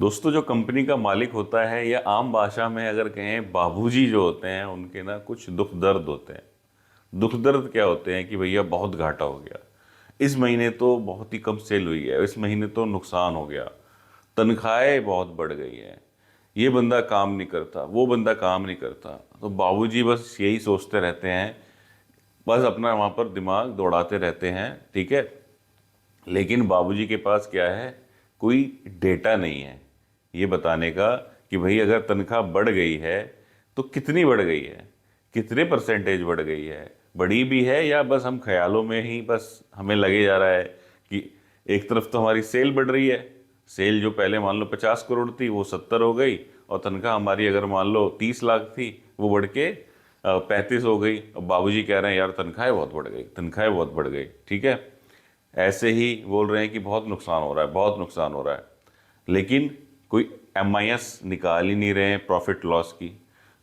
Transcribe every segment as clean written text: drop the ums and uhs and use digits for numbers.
दोस्तों, जो कंपनी का मालिक होता है या आम भाषा में अगर कहें बाबूजी जो होते हैं, उनके ना कुछ दुख दर्द होते हैं। दुख दर्द क्या होते हैं कि भैया बहुत घाटा हो गया, इस महीने तो बहुत ही कम सेल हुई है, इस महीने तो नुकसान हो गया, तनख्वाहें बहुत बढ़ गई हैं, ये बंदा काम नहीं करता, वो बंदा काम नहीं करता। तो बाबूजी बस यही सोचते रहते हैं, बस अपना वहाँ पर दिमाग दौड़ाते रहते हैं, ठीक है। लेकिन बाबूजी के पास क्या है, कोई डेटा नहीं है ये बताने का कि भाई अगर तनख्वाह बढ़ गई है तो कितनी बढ़ गई है, कितने परसेंटेज बढ़ गई है, बढ़ी भी है या बस हम ख्यालों में ही बस हमें लगे जा रहा है कि एक तरफ तो हमारी सेल बढ़ रही है। सेल जो पहले मान लो 50 करोड़ थी वो 70 हो गई, और तनख्वाह हमारी अगर मान लो 30 लाख थी वो बढ़ के 35 हो गई। अब बाबूजी कह रहे हैं यार तनख्वाहें बहुत बढ़ गई, तनख्वाहें बहुत बढ़ गई, ठीक है। ऐसे ही बोल रहे हैं कि बहुत नुकसान हो रहा है, बहुत नुकसान हो रहा है, लेकिन कोई एमआईएस निकाल ही नहीं रहे हैं प्रॉफिट लॉस की।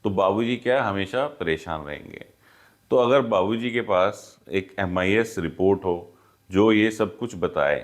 तो बाबूजी क्या है, हमेशा परेशान रहेंगे। तो अगर बाबूजी के पास एक एमआईएस रिपोर्ट हो जो ये सब कुछ बताए,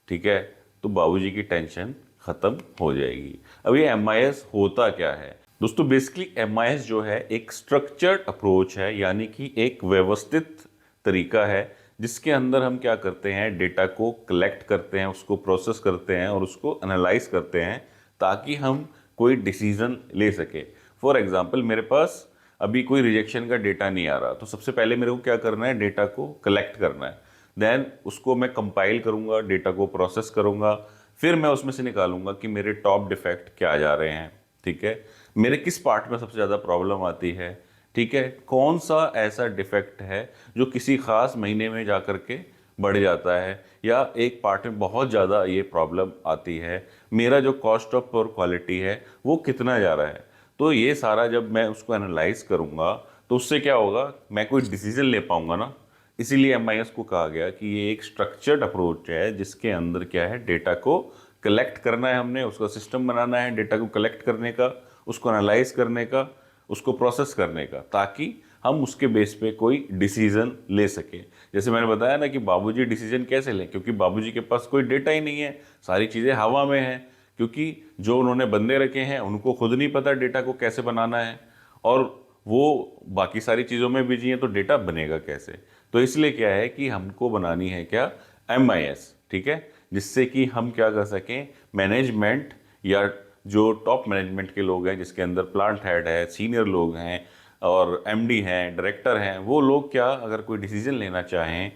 ठीक है, तो बाबूजी की टेंशन ख़त्म हो जाएगी। अब ये एमआईएस होता क्या है दोस्तों? बेसिकली एमआईएस जो है एक स्ट्रक्चर्ड अप्रोच है, यानी कि एक व्यवस्थित तरीका है जिसके अंदर हम क्या करते हैं, डेटा को कलेक्ट करते हैं, उसको प्रोसेस करते हैं और उसको एनालाइज करते हैं ताकि हम कोई डिसीजन ले सके। फॉर एग्जांपल, मेरे पास अभी कोई रिजेक्शन का डेटा नहीं आ रहा, तो सबसे पहले मेरे को क्या करना है, डेटा को कलेक्ट करना है। देन उसको मैं कंपाइल करूंगा, डेटा को प्रोसेस करूंगा, फिर मैं उसमें से निकालूंगा कि मेरे टॉप डिफेक्ट क्या जा रहे हैं, ठीक है, मेरे किस पार्ट में सबसे ज़्यादा प्रॉब्लम आती है, ठीक है, कौन सा ऐसा डिफेक्ट है जो किसी खास महीने में जा कर के बढ़ जाता है या एक पार्ट में बहुत ज़्यादा ये प्रॉब्लम आती है, मेरा जो कॉस्ट ऑफ और क्वालिटी है वो कितना जा रहा है। तो ये सारा जब मैं उसको एनालाइज करूँगा तो उससे क्या होगा, मैं कोई डिसीजन ले पाऊंगा ना। इसीलिए एमआईएस को कहा गया कि ये एक स्ट्रक्चर्ड अप्रोच है जिसके अंदर क्या है, डेटा को कलेक्ट करना है, हमने उसका सिस्टम बनाना है डेटा को कलेक्ट करने का, उसको एनालाइज करने का, उसको प्रोसेस करने का, ताकि हम उसके बेस पे कोई डिसीजन ले सकें। जैसे मैंने बताया ना कि बाबूजी डिसीजन कैसे लें, क्योंकि बाबूजी के पास कोई डेटा ही नहीं है, सारी चीज़ें हवा में हैं, क्योंकि जो उन्होंने बंदे रखे हैं उनको खुद नहीं पता डेटा को कैसे बनाना है, और वो बाकी सारी चीज़ों में बिजी हैं, तो डेटा बनेगा कैसे। तो इसलिए क्या है कि हमको बनानी है क्या, एमआईएस, ठीक है, जिससे कि हम क्या कर सकें, मैनेजमेंट या जो टॉप मैनेजमेंट के लोग हैं जिसके अंदर प्लांट हेड है, सीनियर लोग हैं और एमडी हैं, डायरेक्टर हैं, वो लोग क्या अगर कोई डिसीजन लेना चाहें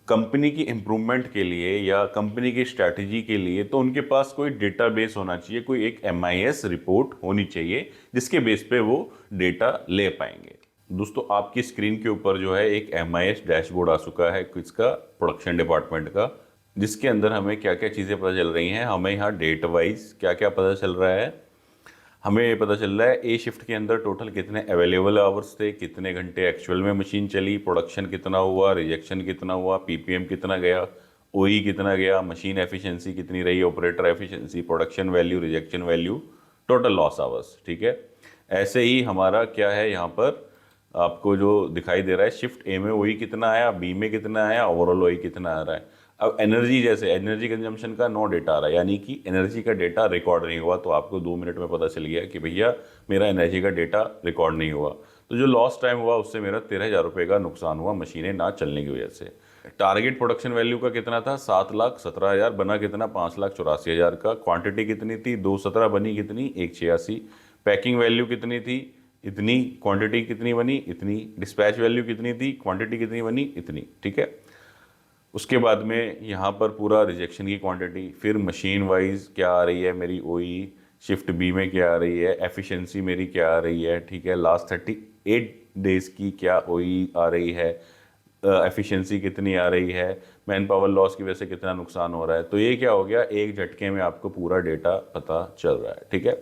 कंपनी की इम्प्रूवमेंट के लिए या कंपनी की स्ट्रैटेजी के लिए, तो उनके पास कोई डेटाबेस होना चाहिए, कोई एक एमआईएस रिपोर्ट होनी चाहिए जिसके बेस पे वो डेटा ले पाएंगे। दोस्तों, आपकी स्क्रीन के ऊपर जो है एक एमआईएस डैशबोर्ड आ चुका है किसका, प्रोडक्शन डिपार्टमेंट का, जिसके अंदर हमें क्या क्या चीज़ें पता चल रही हैं। हमें यहाँ डेट वाइज क्या क्या पता चल रहा है, हमें ये पता चल रहा है ए शिफ्ट के अंदर टोटल कितने अवेलेबल आवर्स थे, कितने घंटे एक्चुअल में मशीन चली, प्रोडक्शन कितना हुआ, रिजेक्शन कितना हुआ, पीपीएम कितना गया, ओई कितना गया, मशीन एफिशिएंसी कितनी रही, operator efficiency, production value, rejection value, total loss hours, ठीक है। ऐसे ही हमारा क्या है यहाँ पर आपको जो दिखाई दे रहा है, शिफ्ट ए में ओई कितना आया, बी में कितना आया, ओवरऑल ओई कितना आ रहा है। अब एनर्जी, जैसे एनर्जी कंजम्पशन का नो डेटा आ रहा है, यानी कि एनर्जी का डेटा रिकॉर्ड नहीं हुआ, तो आपको 2 मिनट में पता चल गया कि भैया मेरा एनर्जी का डेटा रिकॉर्ड नहीं हुआ, तो जो लॉस टाइम हुआ उससे मेरा 13,000 रुपये का नुकसान हुआ मशीनें ना चलने की वजह से। टारगेट प्रोडक्शन वैल्यू का कितना था, 7,17,000, बना कितना, 5,84,000 का। क्वांटिटी कितनी थी, 217, बनी कितनी, 186। पैकिंग वैल्यू कितनी थी, इतनी। क्वांटिटी कितनी बनी, इतनी। डिस्पैच वैल्यू कितनी थी, क्वांटिटी कितनी बनी, इतनी, ठीक है। उसके बाद में यहाँ पर पूरा रिजेक्शन की क्वांटिटी, फिर मशीन वाइज क्या आ रही है मेरी ओई, शिफ्ट बी में क्या आ रही है, एफिशिएंसी मेरी क्या आ रही है, ठीक है, लास्ट 38 डेज की क्या ओई आ रही है, एफिशिएंसी कितनी आ रही है, मैन पावर लॉस की वजह से कितना नुकसान हो रहा है। तो ये क्या हो गया, एक झटके में आपको पूरा डेटा पता चल रहा है, ठीक है।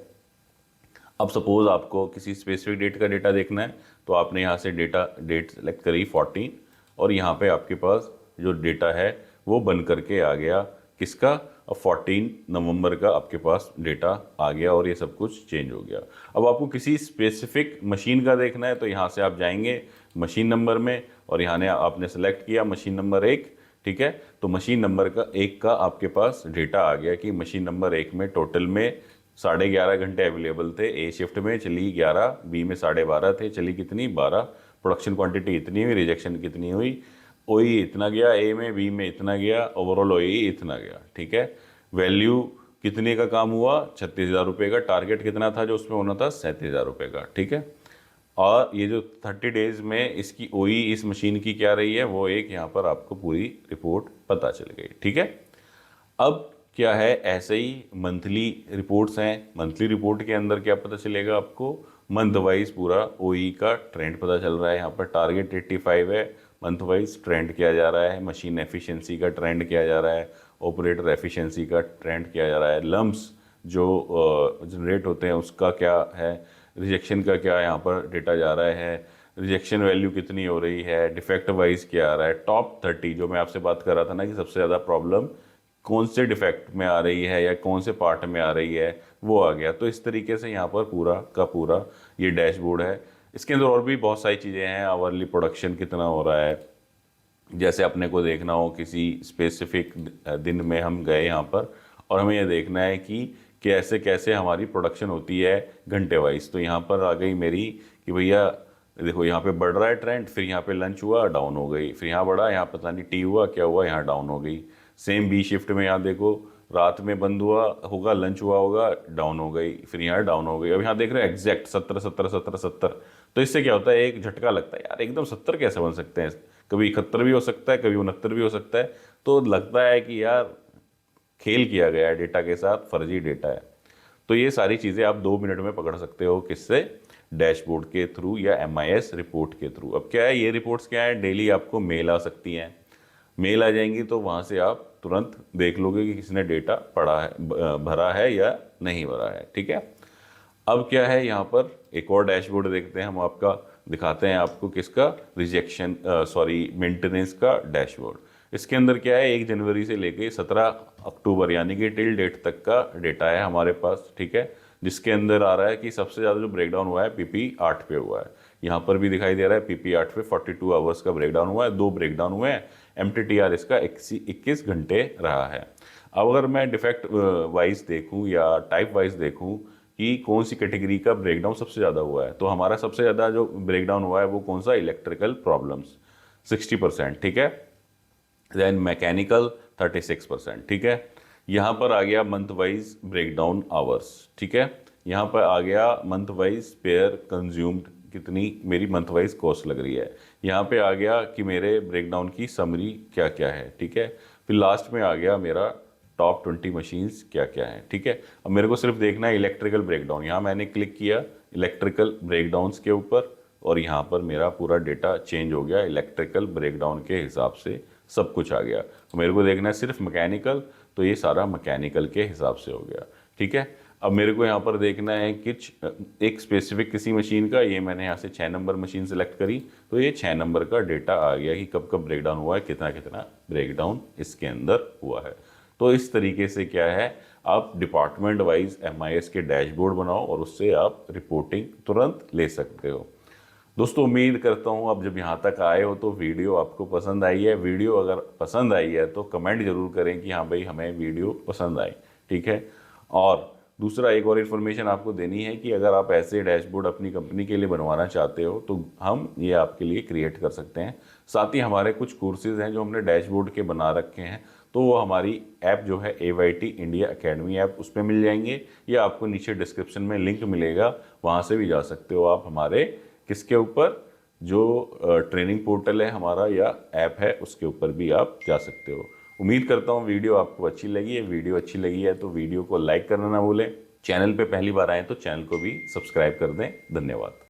अब सपोज आपको किसी स्पेसिफिक डेट का डेटा देखना है, तो आपने यहाँ से डेट सेलेक्ट करी 14, और यहाँ पे आपके पास जो डेटा है वो बन करके आ गया किसका, अब 14 नवंबर का आपके पास डेटा आ गया और ये सब कुछ चेंज हो गया। अब आपको किसी स्पेसिफिक मशीन का देखना है, तो यहाँ से आप जाएंगे मशीन नंबर में, और यहाँ ने आपने सेलेक्ट किया मशीन नंबर 1, ठीक है। तो मशीन नंबर का 1 का आपके पास डेटा आ गया कि मशीन नंबर 1 में टोटल में 11.5 घंटे अवेलेबल थे, ए शिफ्ट में चली 11, बी में 12.5 थे, चली कितनी 12, प्रोडक्शन क्वांटिटी इतनी हुई, रिजेक्शन कितनी हुई, ओई इतना गया ए में, बी में इतना गया, ओवरऑल ओई इतना गया, ठीक है। वैल्यू कितने का काम हुआ, 36,000 रुपये का। टारगेट कितना था जो उसमें होना था, 37,000 रुपये का, ठीक है। और ये जो 30 डेज में इसकी ओई इस मशीन की क्या रही है, वो एक यहाँ पर आपको पूरी रिपोर्ट पता चल गई, ठीक है। अब क्या है, ऐसे ही मंथली रिपोर्ट्स हैं। मंथली रिपोर्ट के अंदर क्या पता चलेगा आपको, मंथ वाइज पूरा ओई का ट्रेंड पता चल रहा है। यहाँ पर टारगेट 85 है, मंथ वाइज ट्रेंड किया जा रहा है, मशीन एफिशिएंसी का ट्रेंड किया जा रहा है, ऑपरेटर एफिशिएंसी का ट्रेंड किया जा रहा है, लम्स जो जनरेट होते हैं उसका क्या है, रिजेक्शन का क्या यहाँ पर डेटा जा रहा है, रिजेक्शन वैल्यू कितनी हो रही है, डिफेक्ट वाइज क्या आ रहा है, टॉप 30 जो मैं आपसे बात कर रहा था ना कि सबसे ज़्यादा प्रॉब्लम कौन से डिफेक्ट में आ रही है या कौन से पार्ट में आ रही है, वो आ गया। तो इस तरीके से यहाँ पर पूरा का पूरा ये डैशबोर्ड है। इसके अंदर और भी बहुत सारी चीज़ें हैं, आवरली प्रोडक्शन कितना हो रहा है, जैसे अपने को देखना हो किसी स्पेसिफिक दिन में हम गए यहाँ पर और हमें यह देखना है कि कैसे कैसे हमारी प्रोडक्शन होती है घंटे वाइज। तो यहाँ पर आ गई मेरी कि भैया देखो यहाँ पे बढ़ रहा है ट्रेंड, फिर यहाँ पे लंच हुआ डाउन हो गई, फिर यहाँ बढ़ा, यहाँ पता नहीं टी हुआ क्या हुआ, यहाँ डाउन हो गई। सेम बी शिफ्ट में यहाँ देखो रात में बंद हुआ होगा, लंच हुआ होगा, डाउन हो गई, फिर यहाँ डाउन हो गई। अब यहाँ देख रहे हैं एग्जैक्ट 70 70 70 70। तो इससे क्या होता है, एक झटका लगता है यार एकदम 70 कैसे बन सकते हैं, कभी 71 भी हो सकता है, कभी 69 भी हो सकता है। तो लगता है कि यार खेल किया गया है डेटा के साथ, फर्जी डेटा है। तो ये सारी चीज़ें आप 2 मिनट में पकड़ सकते हो, किससे, डैशबोर्ड के थ्रू या MIS रिपोर्ट के थ्रू। अब क्या है, ये रिपोर्ट्स क्या है, डेली आपको मेल आ सकती हैं, मेल आ जाएंगी तो वहाँ से आप तुरंत देख लोगे कि किसने डेटा पढ़ा है, भरा है या नहीं भरा है, ठीक है। अब क्या है, यहाँ पर एक और डैशबोर्ड देखते हैं हम, आपका दिखाते हैं आपको किसका, रिजेक्शन मेंटेनेंस का डैशबोर्ड। इसके अंदर क्या है, 1 जनवरी से लेके 17 अक्टूबर यानी कि टिल डेट तक का डेटा है हमारे पास, ठीक है। जिसके अंदर आ रहा है कि सबसे ज़्यादा जो ब्रेकडाउन हुआ है PP8 पे हुआ है। यहाँ पर भी दिखाई दे रहा है PP8 पे 42 आवर्स का ब्रेकडाउन हुआ है, 2 ब्रेकडाउन हुए हैं। MTTR इसका 21 घंटे रहा है। अब अगर मैं डिफेक्ट वाइज देखूँ या टाइप वाइज देखूँ कि कौन सी कैटेगरी का ब्रेकडाउन सबसे ज़्यादा हुआ है, तो हमारा सबसे ज़्यादा जो ब्रेकडाउन हुआ है वो कौन सा, इलेक्ट्रिकल प्रॉब्लम्स 60%, ठीक है। देन मैकेनिकल 36%, ठीक है। यहाँ पर आ गया मंथ वाइज ब्रेकडाउन आवर्स, ठीक है। यहाँ पर आ गया मंथ वाइज स्पेयर कंज्यूम्ड, कितनी मेरी मंथ वाइज कॉस्ट लग रही है। यहाँ पे आ गया कि मेरे ब्रेकडाउन की समरी क्या क्या है, ठीक है। फिर लास्ट में आ गया मेरा टॉप 20 मशीन्स क्या क्या है, ठीक है। अब मेरे को सिर्फ देखना है इलेक्ट्रिकल ब्रेकडाउन। यहाँ मैंने क्लिक किया इलेक्ट्रिकल ब्रेकडाउन्स के ऊपर और यहाँ पर मेरा पूरा डेटा चेंज हो गया, इलेक्ट्रिकल ब्रेकडाउन के हिसाब से सब कुछ आ गया। तो मेरे को देखना है सिर्फ मैकेनिकल, तो ये सारा मैकेनिकल के हिसाब से हो गया, ठीक है। अब मेरे को यहाँ पर देखना है कुछ एक स्पेसिफिक किसी मशीन का, ये मैंने यहाँ से 6 नंबर मशीन सेलेक्ट करी, तो ये 6 नंबर का डेटा आ गया कि कब कब ब्रेकडाउन हुआ है, कितना कितना ब्रेकडाउन इसके अंदर हुआ है। तो इस तरीके से क्या है, आप डिपार्टमेंट वाइज MIS के डैशबोर्ड बनाओ और उससे आप रिपोर्टिंग तुरंत ले सकते हो। दोस्तों उम्मीद करता हूँ आप जब यहाँ तक आए हो तो वीडियो आपको पसंद आई है। वीडियो अगर पसंद आई है तो कमेंट जरूर करें कि हाँ भाई हमें वीडियो पसंद आई, ठीक है। और दूसरा एक और इन्फॉर्मेशन आपको देनी है कि अगर आप ऐसे डैशबोर्ड अपनी कंपनी के लिए बनवाना चाहते हो तो हम ये आपके लिए क्रिएट कर सकते हैं। साथ ही हमारे कुछ कोर्सेज हैं जो हमने डैशबोर्ड के बना रखे हैं, तो वो हमारी ऐप जो है AYT इंडिया अकेडमी ऐप, उस पर मिल जाएंगे या आपको नीचे डिस्क्रिप्शन में लिंक मिलेगा, वहाँ से भी जा सकते हो आप हमारे किसके ऊपर, जो ट्रेनिंग पोर्टल है हमारा या ऐप है उसके ऊपर भी आप जा सकते हो। उम्मीद करता हूँ वीडियो आपको अच्छी लगी है। वीडियो अच्छी लगी है तो वीडियो को लाइक करना ना भूलें। चैनल पे पहली बार आए तो चैनल को भी सब्सक्राइब कर दें। धन्यवाद।